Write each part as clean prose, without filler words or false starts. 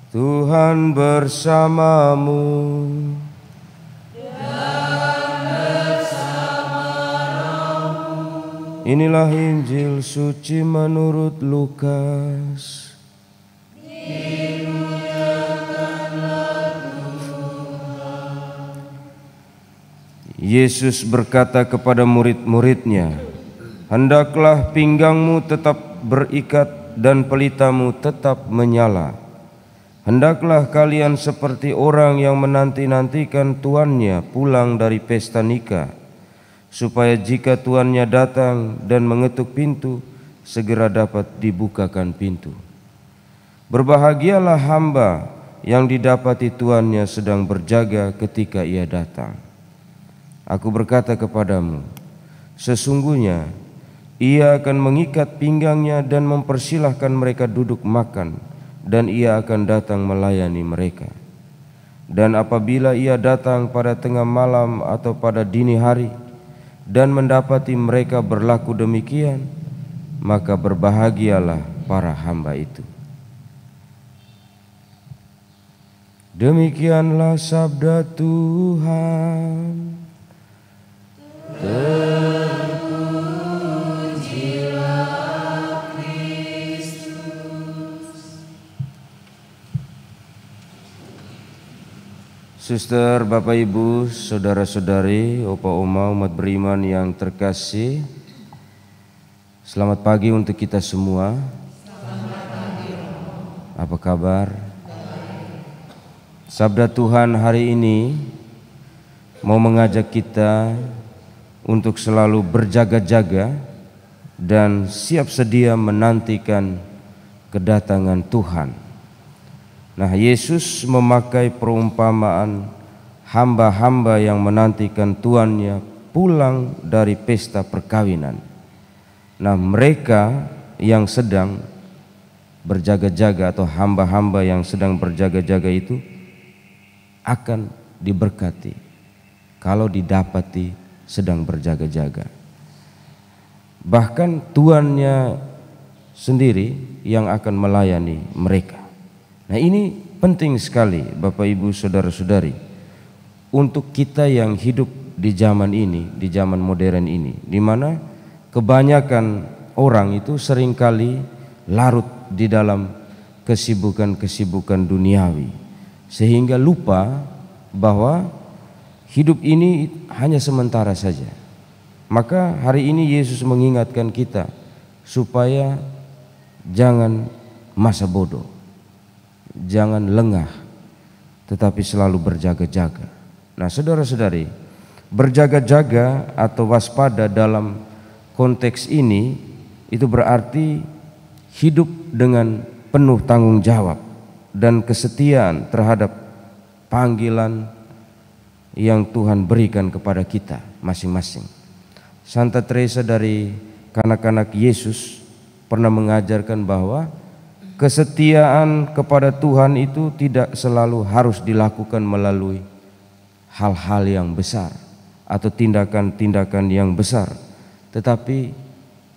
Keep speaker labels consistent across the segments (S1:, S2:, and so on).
S1: Tuhan bersamamu. Inilah Injil suci menurut Lukas. Yesus berkata kepada murid-muridnya, "Hendaklah pinggangmu tetap berikat dan pelitamu tetap menyala. Hendaklah kalian seperti orang yang menanti-nantikan tuannya pulang dari pesta nikah, supaya jika tuannya datang dan mengetuk pintu, segera dapat dibukakan pintu. Berbahagialah hamba yang didapati tuannya sedang berjaga ketika ia datang. Aku berkata kepadamu, sesungguhnya ia akan mengikat pinggangnya dan mempersilahkan mereka duduk makan, dan ia akan datang melayani mereka. Dan apabila ia datang pada tengah malam atau pada dini hari dan mendapati mereka berlaku demikian, maka berbahagialah para hamba itu." Demikianlah sabda Tuhan. Terpujilah Kristus. Suster, Bapak, Ibu, saudara-saudari, opa oma, umat beriman yang terkasih, selamat pagi untuk kita semua.
S2: Selamat pagi.
S1: Apa kabar? Sabda Tuhan hari ini mau mengajak kita untuk selalu berjaga-jaga dan siap sedia menantikan kedatangan Tuhan. Nah, Yesus memakai perumpamaan hamba-hamba yang menantikan tuannya pulang dari pesta perkawinan. Nah, mereka yang sedang berjaga-jaga atau hamba-hamba yang sedang berjaga-jaga itu akan diberkati kalau didapati sedang berjaga-jaga. Bahkan tuannya sendiri yang akan melayani mereka. Nah, ini penting sekali Bapak, Ibu, saudara-saudari, untuk kita yang hidup di zaman ini, di zaman modern ini, di mana kebanyakan orang itu seringkali larut di dalam kesibukan-kesibukan duniawi, sehingga lupa bahwa hidup ini hanya sementara saja. Maka hari ini Yesus mengingatkan kita supaya jangan masa bodoh, jangan lengah, tetapi selalu berjaga-jaga. Nah, saudara-saudari, berjaga-jaga atau waspada dalam konteks ini itu berarti hidup dengan penuh tanggung jawab dan kesetiaan terhadap panggilan yang Tuhan berikan kepada kita masing-masing. Santa Teresa dari kanak-kanak Yesus pernah mengajarkan bahwa kesetiaan kepada Tuhan itu tidak selalu harus dilakukan melalui hal-hal yang besar atau tindakan-tindakan yang besar, tetapi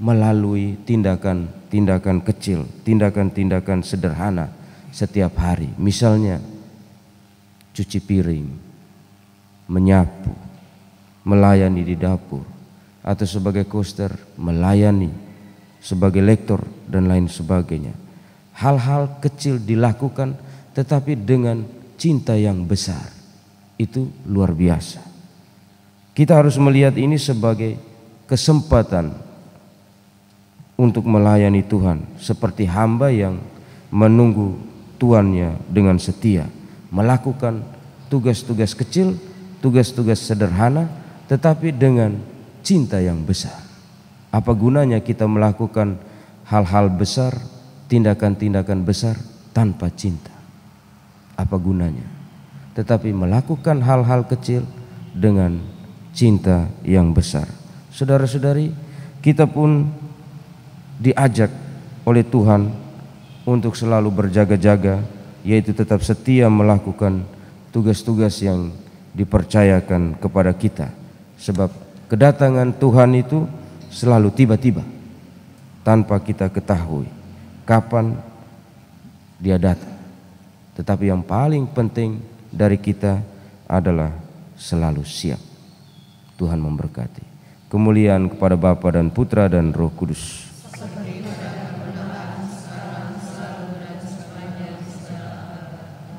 S1: melalui tindakan-tindakan kecil, tindakan-tindakan sederhana setiap hari. Misalnya cuci piring, menyapu, melayani di dapur, atau sebagai koster melayani, sebagai lektor dan lain sebagainya. Hal-hal kecil dilakukan tetapi dengan cinta yang besar. Itu luar biasa. Kita harus melihat ini sebagai kesempatan untuk melayani Tuhan, seperti hamba yang menunggu tuannya dengan setia, melakukan tugas-tugas kecil, tugas-tugas sederhana, tetapi dengan cinta yang besar. Apa gunanya kita melakukan hal-hal besar, tindakan-tindakan besar tanpa cinta? Apa gunanya? Tetapi melakukan hal-hal kecil dengan cinta yang besar. Saudara-saudari, kita pun diajak oleh Tuhan untuk selalu berjaga-jaga, yaitu tetap setia melakukan tugas-tugas yang dipercayakan kepada kita. Sebab kedatangan Tuhan itu selalu tiba-tiba, tanpa kita ketahui kapan dia datang. Tetapi yang paling penting dari kita adalah selalu siap. Tuhan memberkati. Kemuliaan kepada Bapa dan Putra dan Roh Kudus.